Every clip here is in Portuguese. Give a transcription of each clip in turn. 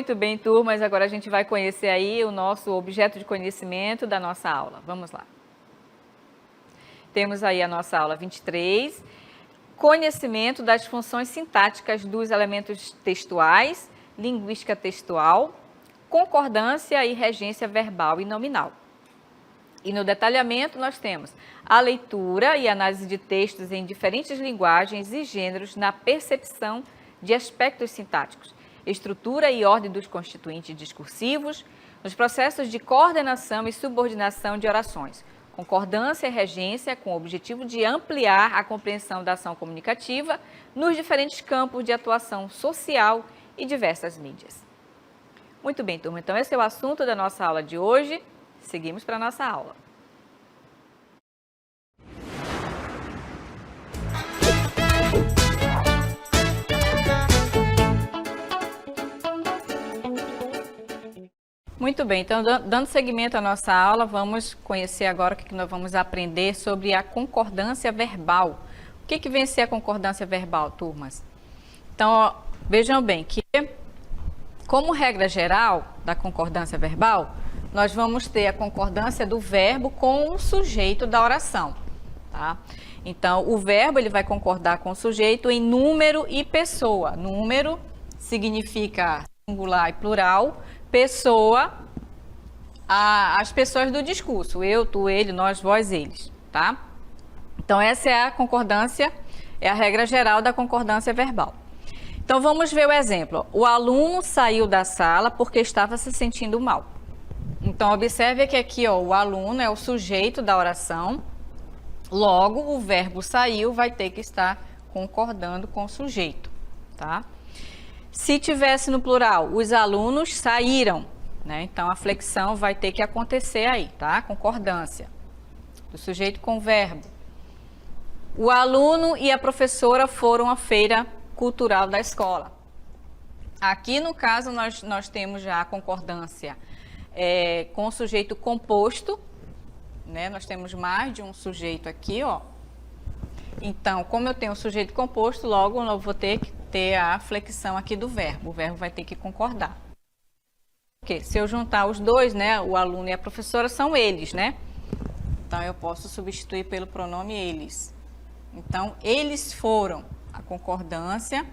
Muito bem, turmas, agora a gente vai conhecer aí o nosso objeto de conhecimento da nossa aula. Vamos lá. Temos aí a nossa aula 23, conhecimento das funções sintáticas dos elementos textuais, linguística textual, concordância e regência verbal e nominal. E no detalhamento nós temos a leitura e análise de textos em diferentes linguagens e gêneros na percepção de aspectos sintáticos, estrutura e ordem dos constituintes discursivos, nos processos de coordenação e subordinação de orações, concordância e regência com o objetivo de ampliar a compreensão da ação comunicativa nos diferentes campos de atuação social e diversas mídias. Muito bem, turma, então esse é o assunto da nossa aula de hoje. Seguimos para a nossa aula. Muito bem, então dando seguimento à nossa aula, vamos conhecer agora o que nós vamos aprender sobre a concordância verbal. O que vem a ser a concordância verbal, turmas? Então, ó, vejam bem que, como regra geral da concordância verbal, nós vamos ter a concordância do verbo com o sujeito da oração, tá? Então, o verbo ele vai concordar com o sujeito em número e pessoa. Número significa singular e plural, pessoa, as pessoas do discurso, eu, tu, ele, nós, vós, eles, tá? Então, essa é a concordância, é a regra geral da concordância verbal. Então, vamos ver o exemplo. O aluno saiu da sala porque estava se sentindo mal. Então, observe que aqui, ó, o aluno é o sujeito da oração, logo, o verbo saiu vai ter que estar concordando com o sujeito, tá? Se tivesse no plural, os alunos saíram, né? Então, a flexão vai ter que acontecer aí, tá? Concordância do sujeito com o verbo. O aluno e a professora foram à feira cultural da escola. Aqui, no caso, nós temos já a concordância com o sujeito composto, né? Nós temos mais de um sujeito aqui, ó. Então, como eu tenho o sujeito composto, logo eu vou ter que ter a flexão aqui do verbo. O verbo vai ter que concordar. Porque se eu juntar os dois, né, o aluno e a professora são eles, né? Então, eu posso substituir pelo pronome eles. Então, eles foram. A concordância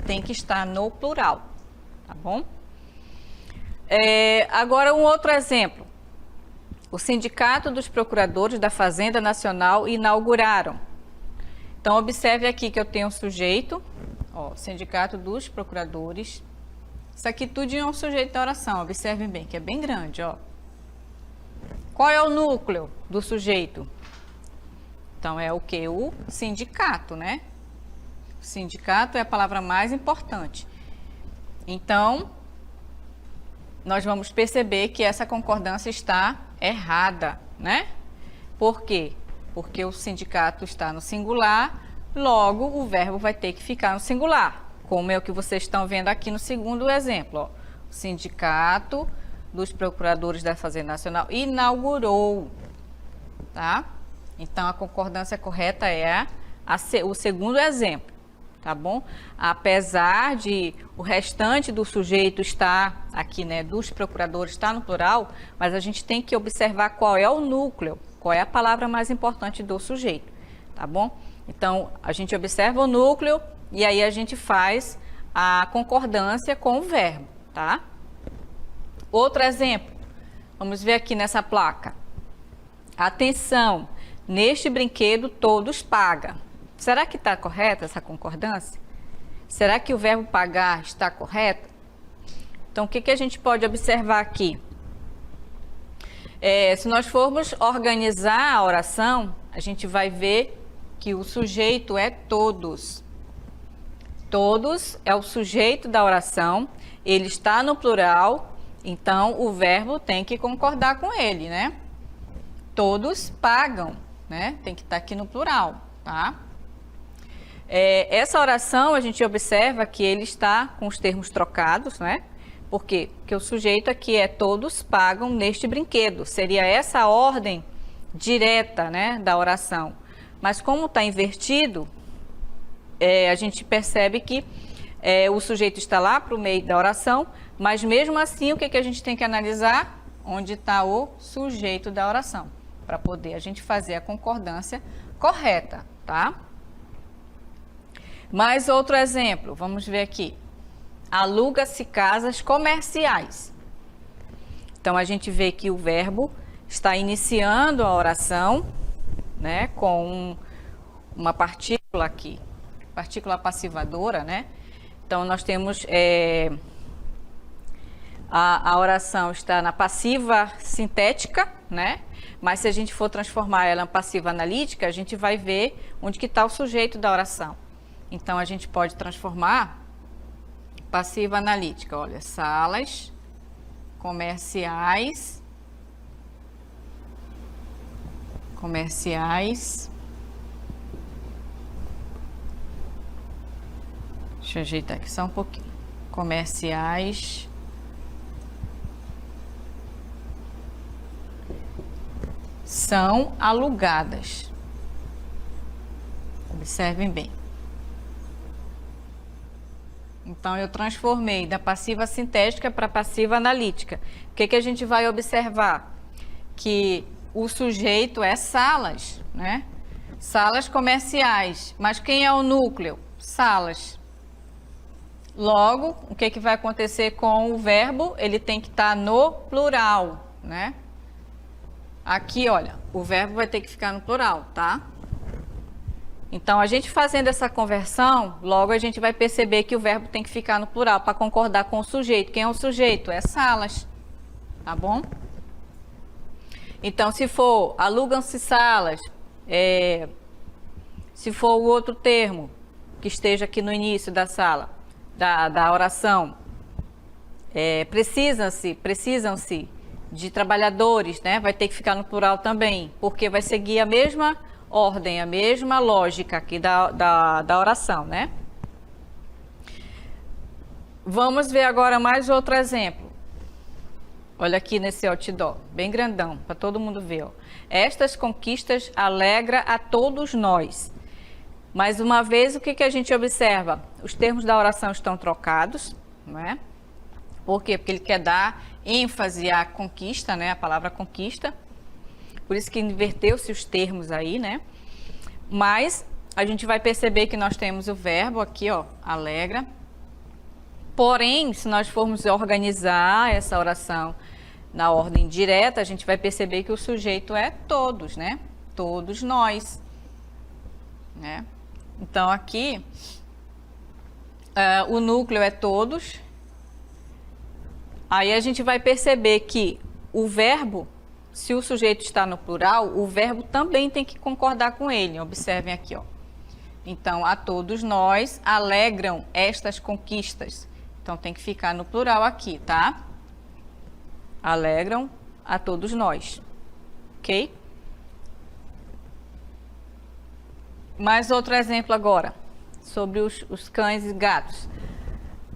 tem que estar no plural, tá bom? Agora, um outro exemplo. O Sindicato dos Procuradores da Fazenda Nacional inauguraram. Então, observe aqui que eu tenho um sujeito, ó, Sindicato dos Procuradores. Isso aqui tudo é um sujeito da oração, observem bem, que é bem grande, ó. Qual é o núcleo do sujeito? Então, é o que? O sindicato, né? Sindicato é a palavra mais importante. Então, nós vamos perceber que essa concordância está errada, né? Por quê? Porque o sindicato está no singular, logo o verbo vai ter que ficar no singular, como é o que vocês estão vendo aqui no segundo exemplo, ó. O Sindicato dos Procuradores da Fazenda Nacional inaugurou, tá? Então, a concordância correta é o segundo exemplo, tá bom? Apesar de o restante do sujeito estar aqui, né, dos procuradores, está no plural, mas a gente tem que observar qual é o núcleo, qual é a palavra mais importante do sujeito, tá bom? Então, a gente observa o núcleo e aí a gente faz a concordância com o verbo, tá? Outro exemplo, vamos ver aqui nessa placa. Atenção, neste brinquedo todos pagam. Será que está correta essa concordância? Será que o verbo pagar está correto? Então, o que a gente pode observar aqui? Se nós formos organizar a oração, a gente vai ver que o sujeito é todos. Todos é o sujeito da oração, ele está no plural, então o verbo tem que concordar com ele, né? Todos pagam, né? Tem que estar aqui no plural, tá? Essa oração a gente observa que ele está com os termos trocados, né? Por quê? Porque o sujeito aqui é todos pagam neste brinquedo. Seria essa a ordem direta, né, da oração. Mas como está invertido, a gente percebe que o sujeito está lá para o meio da oração, mas mesmo assim o que, que a gente tem que analisar? Onde está o sujeito da oração, para poder a gente fazer a concordância correta, tá? Mais outro exemplo, vamos ver aqui. Aluga-se casas comerciais. Então, a gente vê que o verbo está iniciando a oração, né, com uma partícula aqui, partícula passivadora, né? Então, nós temos a oração está na passiva sintética, né? Mas se a gente for transformar ela em passiva analítica, a gente vai ver onde que está o sujeito da oração. Então, a gente pode transformar passiva analítica, olha, salas comerciais, deixa eu ajeitar aqui só um pouquinho, comerciais são alugadas. Observem bem. Então, eu transformei da passiva sintética para passiva analítica. O que, que a gente vai observar? Que o sujeito é salas, né? Salas comerciais. Mas quem é o núcleo? Salas. Logo, o que, que vai acontecer com o verbo? Ele tem que estar no plural, né? Aqui, olha, o verbo vai ter que ficar no plural, tá? Então, a gente fazendo essa conversão, logo a gente vai perceber que o verbo tem que ficar no plural para concordar com o sujeito. Quem é o sujeito? É salas, tá bom? Então, se for alugam-se salas, se for o outro termo que esteja aqui no início da sala, da oração, precisam-se de trabalhadores, né? Vai ter que ficar no plural também, porque vai seguir a mesma ordem, a mesma lógica aqui da oração, né? Vamos ver agora mais outro exemplo. Olha aqui nesse outdoor, bem grandão, para todo mundo ver, ó. Estas conquistas alegra a todos nós. Mais uma vez, o que, que a gente observa? Os termos da oração estão trocados, não é? Por quê? Porque ele quer dar ênfase à conquista, né? A palavra conquista. Por isso que inverteu-se os termos aí, né? Mas a gente vai perceber que nós temos o verbo aqui, ó, alegra. Porém, se nós formos organizar essa oração na ordem direta, a gente vai perceber que o sujeito é todos, né? Todos nós, né? Então, aqui, o núcleo é todos. Aí a gente vai perceber que o verbo, se o sujeito está no plural, o verbo também tem que concordar com ele. Observem aqui, ó. Então, a todos nós alegram estas conquistas. Então, tem que ficar no plural aqui, tá? Alegram a todos nós. Ok? Mais outro exemplo agora, sobre os cães e gatos.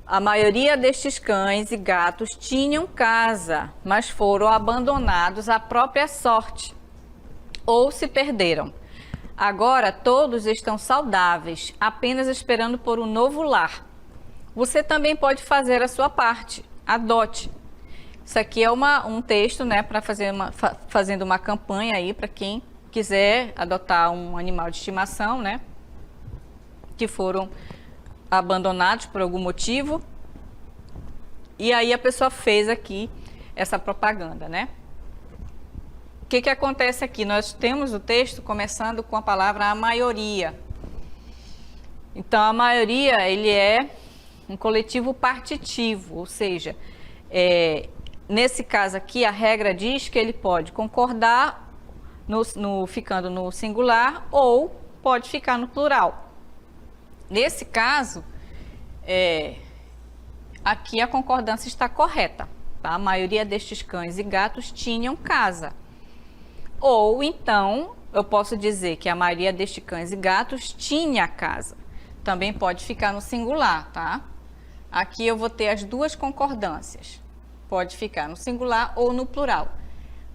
A maioria destes cães e gatos tinham casa, mas foram abandonados à própria sorte ou se perderam. Agora todos estão saudáveis, apenas esperando por um novo lar. Você também pode fazer a sua parte, adote. Isso aqui é um texto, né, para fazendo uma campanha aí para quem quiser adotar um animal de estimação, né, que foram abandonados por algum motivo. E aí a pessoa fez aqui essa propaganda, né? O que acontece aqui? Nós temos o texto começando com a palavra a maioria. Então, a maioria, ele é um coletivo partitivo, ou seja, nesse caso aqui, a regra diz que ele pode concordar ficando no singular ou pode ficar no plural. Nesse caso, aqui a concordância está correta, tá? A maioria destes cães e gatos tinham casa. Ou então, eu posso dizer que a maioria destes cães e gatos tinha casa. Também pode ficar no singular, tá? Aqui eu vou ter as duas concordâncias. Pode ficar no singular ou no plural.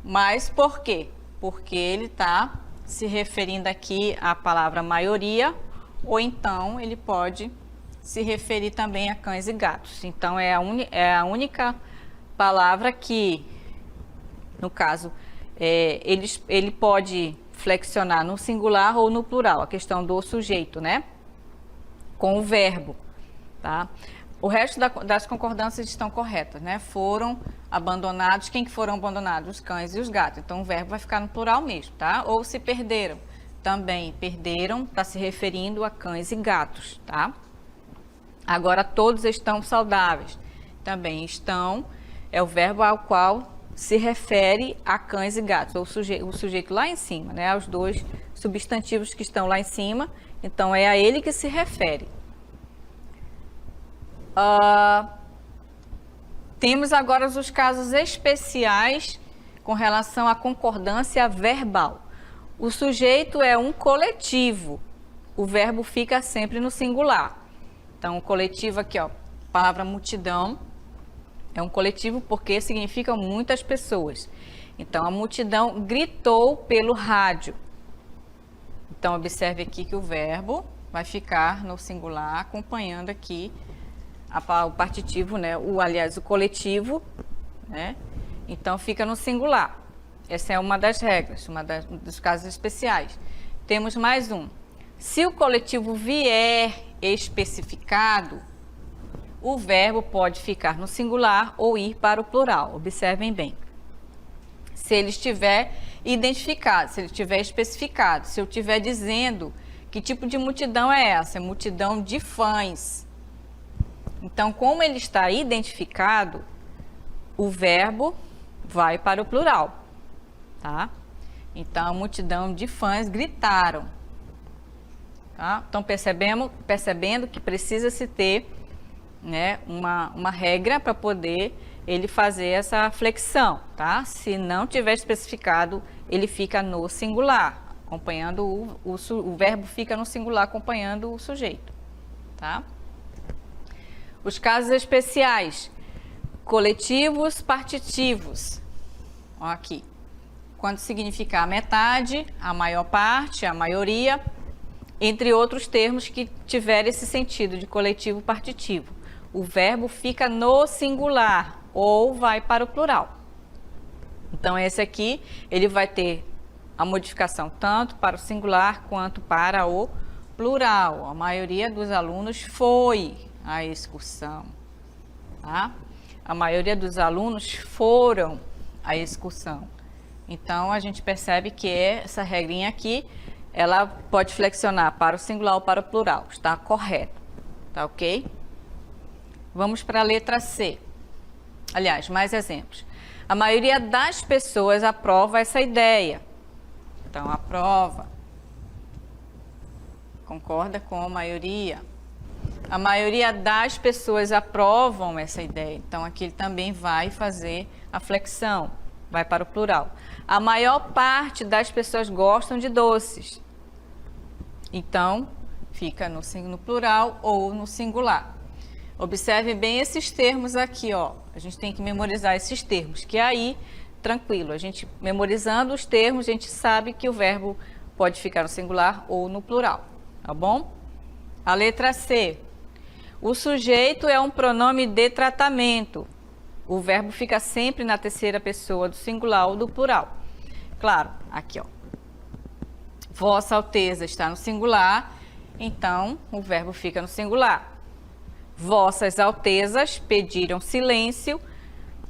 Mas por quê? Porque ele está se referindo aqui à palavra maioria, ou então ele pode se referir também a cães e gatos. Então, é a única palavra que, no caso, ele pode flexionar no singular ou no plural, a questão do sujeito, né? Com o verbo, tá? O resto das concordâncias estão corretas, né? Foram abandonados. Quem que foram abandonados? Os cães e os gatos. Então, o verbo vai ficar no plural mesmo, tá? Ou se perderam. Também perderam, está se referindo a cães e gatos, tá? Agora, todos estão saudáveis. Também estão, é o verbo ao qual se refere a cães e gatos. Ou o sujeito lá em cima, né? Aos dois substantivos que estão lá em cima. Então, é a ele que se refere. Temos agora os casos especiais com relação à concordância verbal. O sujeito é um coletivo, o verbo fica sempre no singular. Então, o coletivo aqui, ó, palavra multidão, é um coletivo porque significa muitas pessoas. Então, a multidão gritou pelo rádio. Então, observe aqui que o verbo vai ficar no singular, acompanhando aqui o partitivo, né? Aliás, o coletivo, né? Então, fica no singular. Essa é uma das regras, dos casos especiais. Temos mais um. Se o coletivo vier especificado, o verbo pode ficar no singular ou ir para o plural. Observem bem. Se ele estiver identificado, se ele estiver especificado, se eu estiver dizendo que tipo de multidão é essa? É multidão de fãs. Então, como ele está identificado, o verbo vai para o plural, tá? Então, a multidão de fãs gritaram, tá? Então, percebendo que precisa-se ter, né, uma regra para poder ele fazer essa flexão, tá? Se não tiver especificado, ele fica no singular, acompanhando o verbo fica no singular acompanhando o sujeito, tá? Os casos especiais, coletivos partitivos. Ó, aqui. Quando significa a metade, a maior parte, a maioria, entre outros termos que tiverem esse sentido de coletivo partitivo. O verbo fica no singular ou vai para o plural. Então, esse aqui, ele vai ter a modificação tanto para o singular quanto para o plural. A maioria dos alunos foi à excursão, tá? A maioria dos alunos foram à excursão. Então, a gente percebe que essa regrinha aqui, ela pode flexionar para o singular ou para o plural. Está correto, tá ok? Vamos para a letra C. Aliás, mais exemplos. A maioria das pessoas aprova essa ideia. Então, aprova. Concorda com a maioria. A maioria das pessoas aprovam essa ideia. Então, aqui ele também vai fazer a flexão. Vai para o plural. A maior parte das pessoas gostam de doces. Então, fica no plural ou no singular. Observe bem esses termos aqui, ó. A gente tem que memorizar esses termos, que aí, tranquilo, a gente memorizando os termos, a gente sabe que o verbo pode ficar no singular ou no plural, tá bom? A letra C. O sujeito é um pronome de tratamento. O verbo fica sempre na terceira pessoa do singular ou do plural. Claro, aqui, ó. Vossa Alteza está no singular, então o verbo fica no singular. Vossas Altezas pediram silêncio.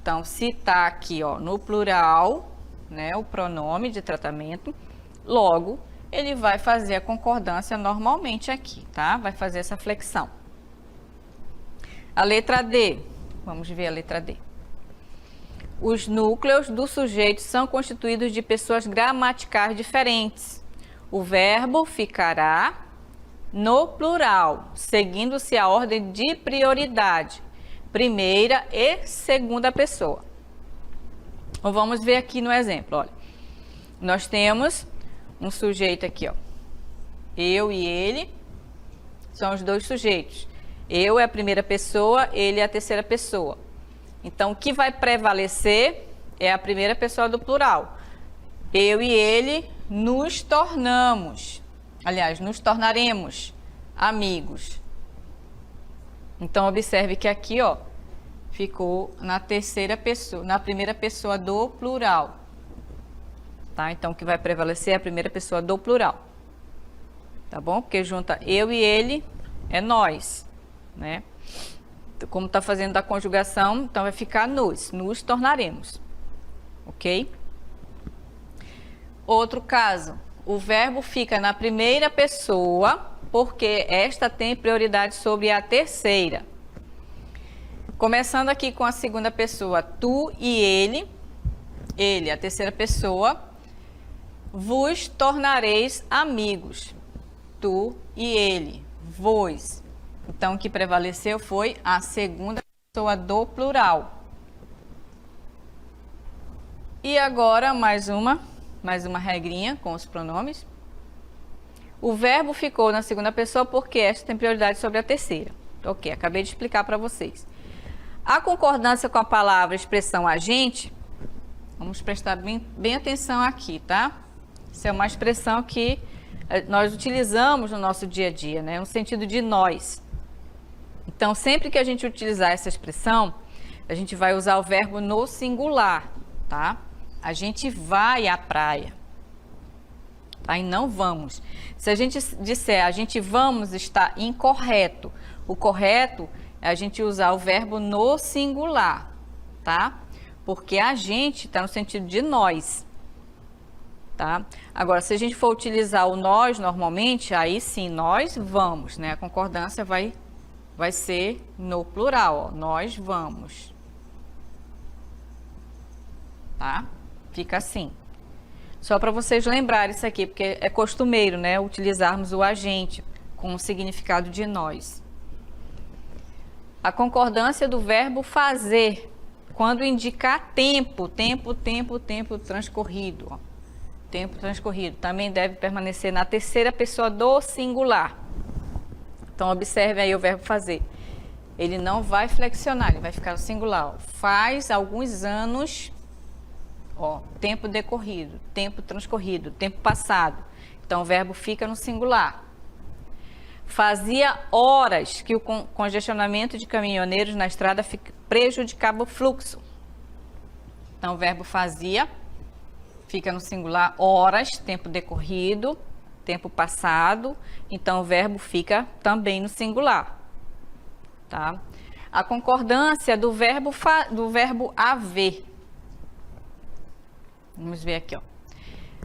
Então, se está aqui, ó, no plural, né, o pronome de tratamento, logo ele vai fazer a concordância normalmente aqui, tá? Vai fazer essa flexão. A letra D. Vamos ver a letra D. Os núcleos do sujeito são constituídos de pessoas gramaticais diferentes. O verbo ficará no plural, seguindo-se a ordem de prioridade, primeira e segunda pessoa. Então, vamos ver aqui no exemplo, olha. Nós temos um sujeito aqui, ó. Eu e ele são os dois sujeitos. Eu é a primeira pessoa, ele é a terceira pessoa. Então, o que vai prevalecer é a primeira pessoa do plural. Eu e ele nos tornamos. Aliás, nos tornaremos amigos. Então, observe que aqui, ó, ficou na terceira pessoa, na primeira pessoa do plural. Tá? Então, o que vai prevalecer é a primeira pessoa do plural. Tá bom? Porque junta eu e ele é nós, né? Como tá fazendo da conjugação, então vai ficar nos tornaremos. Ok? Outro caso, o verbo fica na primeira pessoa, porque esta tem prioridade sobre a terceira. Começando aqui com a segunda pessoa, tu e ele, a terceira pessoa, vos tornareis amigos. Tu e ele, vos. Então, o que prevaleceu foi a segunda pessoa do plural. E agora, mais uma regrinha com os pronomes. O verbo ficou na segunda pessoa porque esta tem prioridade sobre a terceira. Ok, acabei de explicar para vocês. A concordância com a palavra expressão agente, vamos prestar bem atenção aqui, tá? Isso é uma expressão que nós utilizamos no nosso dia a dia, né? No sentido de nós. Então, sempre que a gente utilizar essa expressão, a gente vai usar o verbo no singular, tá? A gente vai à praia. Tá? E não vamos. Se a gente disser a gente vamos, está incorreto. O correto é a gente usar o verbo no singular, tá? Porque a gente está no sentido de nós, tá? Agora, se a gente for utilizar o nós normalmente, aí sim, nós vamos, né? A concordância vai ser no plural, ó, nós vamos. Tá? Fica assim. Só para vocês lembrarem isso aqui, porque é costumeiro, né? Utilizarmos o agente com o significado de nós. A concordância do verbo fazer, quando indicar tempo transcorrido. Ó. Tempo transcorrido. Também deve permanecer na terceira pessoa do singular. Então, observe aí o verbo fazer. Ele não vai flexionar, ele vai ficar no singular. Ó. Faz alguns anos, ó, tempo decorrido, tempo transcorrido, tempo passado. Então, o verbo fica no singular. Fazia horas que o congestionamento de caminhoneiros na estrada prejudicava o fluxo. Então, o verbo fazia fica no singular, horas, tempo decorrido, tempo passado. Então, o verbo fica também no singular. Tá? A concordância do verbo haver. Vamos ver aqui, ó.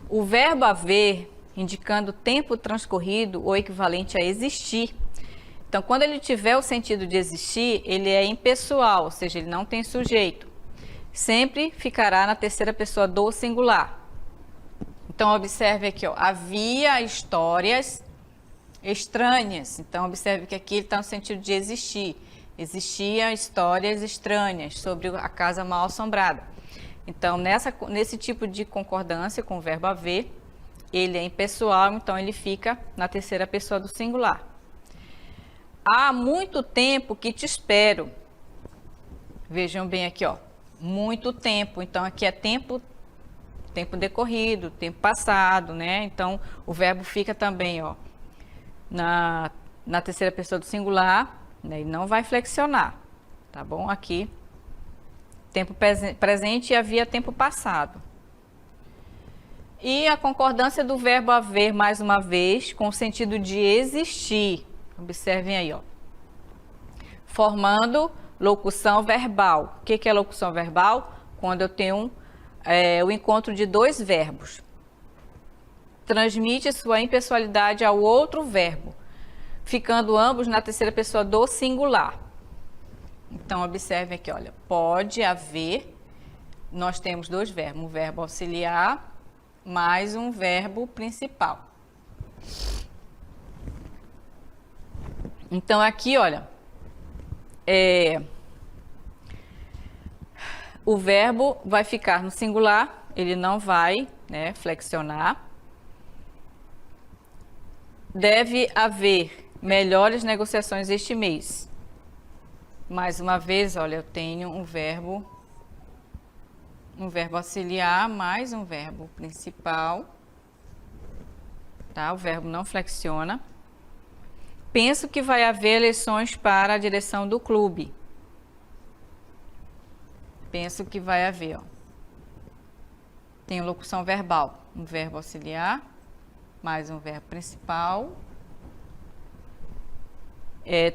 O verbo haver, indicando tempo transcorrido ou equivalente a existir. Então, quando ele tiver o sentido de existir, ele é impessoal, ou seja, ele não tem sujeito. Sempre ficará na terceira pessoa do singular. Então, observe aqui, ó, havia histórias estranhas. Então, observe que aqui ele está no sentido de existir. Existiam histórias estranhas sobre a casa mal assombrada. Então, nesse tipo de concordância com o verbo haver, ele é impessoal, então ele fica na terceira pessoa do singular. Há muito tempo que te espero. Vejam bem aqui, ó. Muito tempo. Então, aqui é tempo decorrido, tempo passado, né? Então, o verbo fica também, ó, na terceira pessoa do singular, né? E não vai flexionar, tá bom? Aqui, tempo presente e havia tempo passado. E a concordância do verbo haver, mais uma vez, com o sentido de existir. Observem aí, ó. Formando locução verbal. O que é locução verbal? Quando eu tenho o encontro de dois verbos. Transmite sua impessoalidade ao outro verbo, ficando ambos na terceira pessoa do singular. Então, observem aqui, olha. Pode haver, nós temos dois verbos, um verbo auxiliar mais um verbo principal. Então, aqui, olha, o verbo vai ficar no singular, ele não vai, né, flexionar. Deve haver melhores negociações este mês. Mais uma vez, olha, eu tenho um verbo auxiliar mais um verbo principal, tá? O verbo não flexiona. Penso que vai haver eleições para a direção do clube. Penso que vai haver, ó. Tem locução verbal, um verbo auxiliar, mais um verbo principal.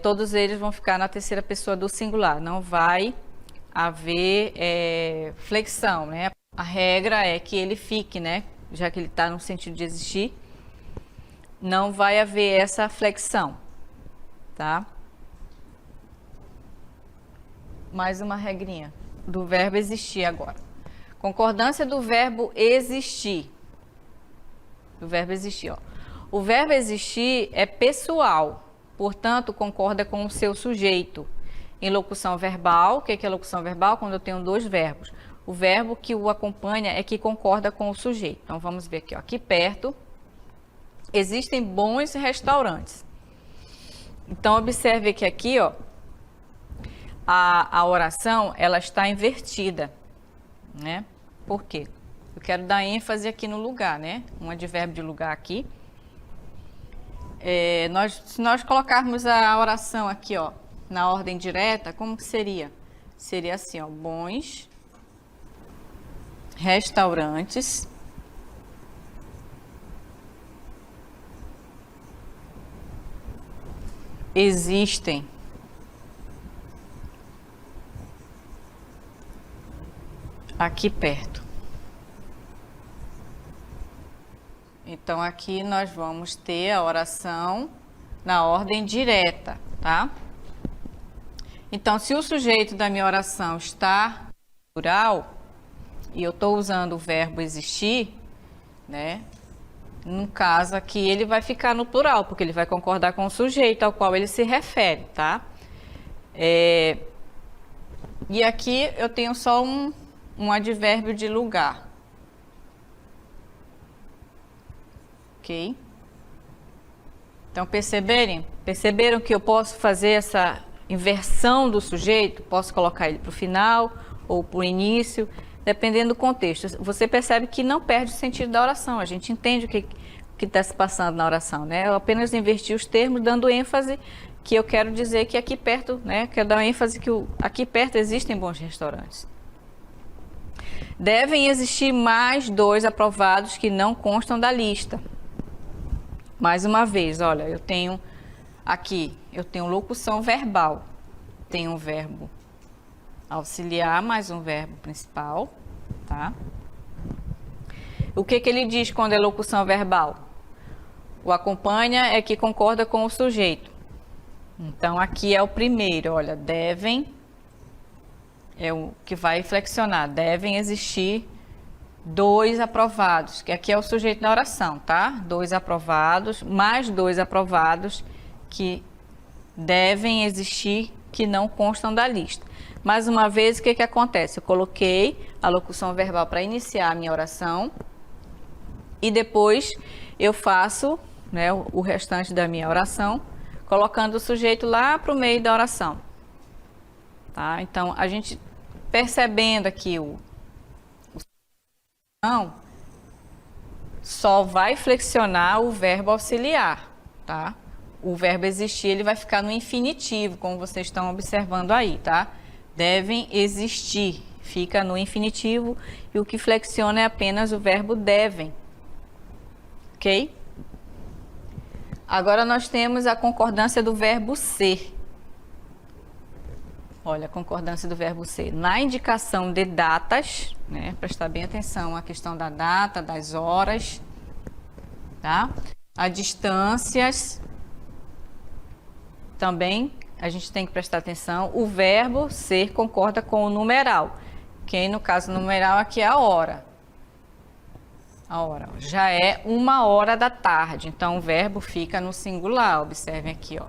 Todos eles vão ficar na terceira pessoa do singular. Não vai haver flexão, né? A regra é que ele fique, né? Já que ele está no sentido de existir, não vai haver essa flexão, tá? Mais uma regrinha do verbo existir agora. Concordância do verbo existir. Do verbo existir, ó. O verbo existir é pessoal, portanto, concorda com o seu sujeito. Em locução verbal, o que é locução verbal? Quando eu tenho dois verbos. O verbo que o acompanha é que concorda com o sujeito. Então, vamos ver aqui, ó. Aqui perto existem bons restaurantes. Então, observe que aqui, ó, a oração, ela está invertida, né? Por quê? Eu quero dar ênfase aqui no lugar, né? Um advérbio de lugar aqui. Se nós colocarmos a oração aqui, ó, na ordem direta, como que seria? Seria assim, ó, bons restaurantes existem aqui perto. Então, aqui nós vamos ter a oração na ordem direta, tá? Então, se o sujeito da minha oração está plural, e eu estou usando o verbo existir, né? No caso aqui, ele vai ficar no plural, porque ele vai concordar com o sujeito ao qual ele se refere, tá? E aqui eu tenho só um advérbio de lugar. Ok? Então, perceberam que eu posso fazer essa inversão do sujeito? Posso colocar ele para o final ou para o início, dependendo do contexto. Você percebe que não perde o sentido da oração. A gente entende o que está se passando na oração, né? Eu apenas inverti os termos, dando ênfase que eu quero dizer que aqui perto, né? Quero dar ênfase que aqui perto existem bons restaurantes. Devem existir mais 2 aprovados que não constam da lista. Mais uma vez, olha, eu tenho locução verbal. Tenho um verbo auxiliar mais um verbo principal, tá? O que ele diz quando é locução verbal? O acompanha é que concorda com o sujeito. Então, aqui é o primeiro, olha, devem, é o que vai flexionar, devem existir 2 aprovados, que aqui é o sujeito da oração, tá? 2 aprovados, mais 2 aprovados que devem existir, que não constam da lista. Mais uma vez, o que acontece? Eu coloquei a locução verbal para iniciar a minha oração e depois eu faço, né, o restante da minha oração, colocando o sujeito lá para o meio da oração. Tá? Então, a gente percebendo aqui só vai flexionar o verbo auxiliar, tá? O verbo existir, ele vai ficar no infinitivo, como vocês estão observando aí, tá? Devem existir, fica no infinitivo, e o que flexiona é apenas o verbo devem, ok? Agora nós temos a concordância do verbo ser. Olha, a concordância do verbo ser. Na indicação de datas, né? Prestar bem atenção à questão da data, das horas, tá? A distâncias, também a gente tem que prestar atenção. O verbo ser concorda com o numeral, que no caso numeral aqui é a hora. A hora, já é 1h da tarde, então o verbo fica no singular. Observem aqui, ó.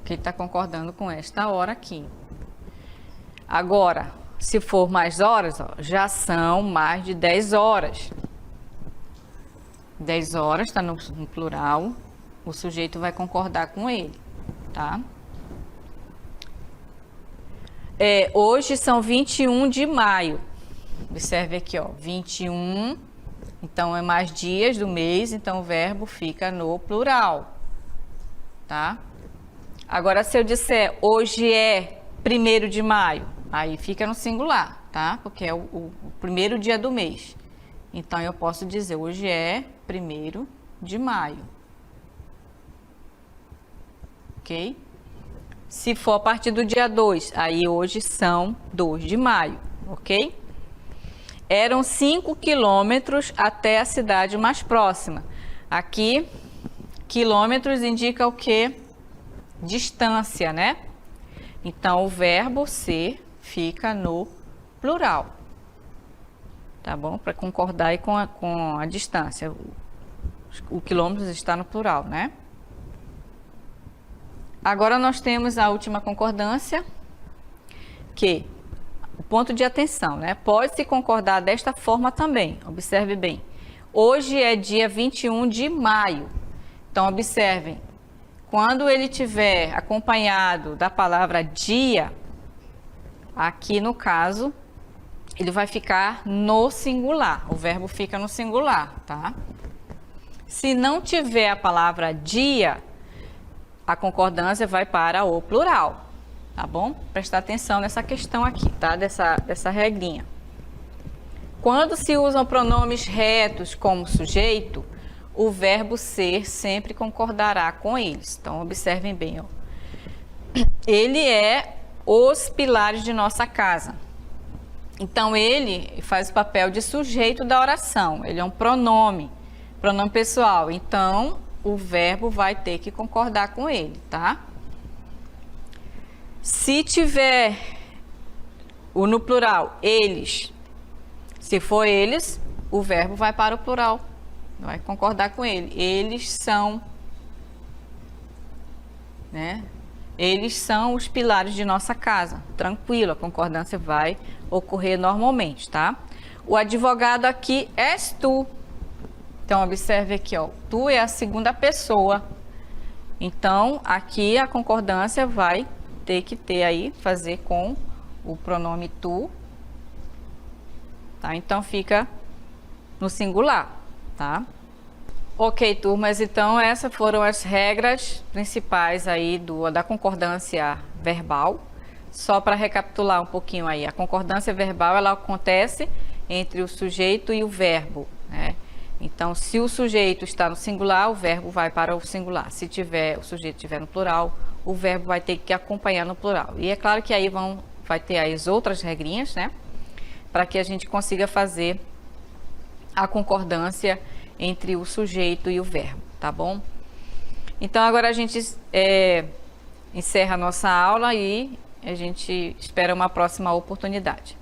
Que está concordando com esta hora aqui. Agora, se for mais horas, ó, já são mais de 10 horas. 10 horas está no plural, o sujeito vai concordar com ele, tá? Hoje são 21 de maio. Observe aqui, ó, 21, então é mais dias do mês, então o verbo fica no plural. tá? Agora, se eu disser hoje é 1º de maio, aí fica no singular, tá? Porque é o primeiro dia do mês. Então, eu posso dizer hoje é 1º de maio. Ok? Se for a partir do dia 2, aí hoje são 2 de maio, ok? Eram 5 quilômetros até a cidade mais próxima. Aqui, quilômetros indica o quê? Distância, né? Então, o verbo ser fica no plural. Tá bom? Para concordar aí com a distância. O quilômetros está no plural, né? Agora nós temos a última concordância, que o ponto de atenção, né? Pode-se concordar desta forma também. Observe bem. Hoje é dia 21 de maio. Então, observem. Quando ele tiver acompanhado da palavra dia, aqui no caso, ele vai ficar no singular. O verbo fica no singular, tá? Se não tiver a palavra dia, a concordância vai para o plural, tá bom? Prestar atenção nessa questão aqui, tá? Dessa regrinha. Quando se usam pronomes retos como sujeito, o verbo ser sempre concordará com eles. Então, observem bem, ó. Ele é os pilares de nossa casa. Então, ele faz o papel de sujeito da oração. Ele é um pronome pessoal. Então, o verbo vai ter que concordar com ele, tá? Se tiver no plural, eles, se for eles, o verbo vai para o plural, vai concordar com ele. Eles são, né? Eles são os pilares de nossa casa. Tranquilo, a concordância vai ocorrer normalmente, tá? O advogado aqui és tu. Então, observe aqui, ó, tu é a segunda pessoa. Então, aqui a concordância vai ter que ter aí, fazer com o pronome tu, tá? Então, fica no singular, tá? Ok, turmas, então essas foram as regras principais aí da concordância verbal. Só para recapitular um pouquinho aí, a concordância verbal, ela acontece entre o sujeito e o verbo, né? Então, se o sujeito está no singular, o verbo vai para o singular. Se o sujeito estiver no plural, o verbo vai ter que acompanhar no plural. E é claro que aí vai ter as outras regrinhas, né? Para que a gente consiga fazer a concordância entre o sujeito e o verbo, tá bom? Então, agora a gente encerra a nossa aula e a gente espera uma próxima oportunidade.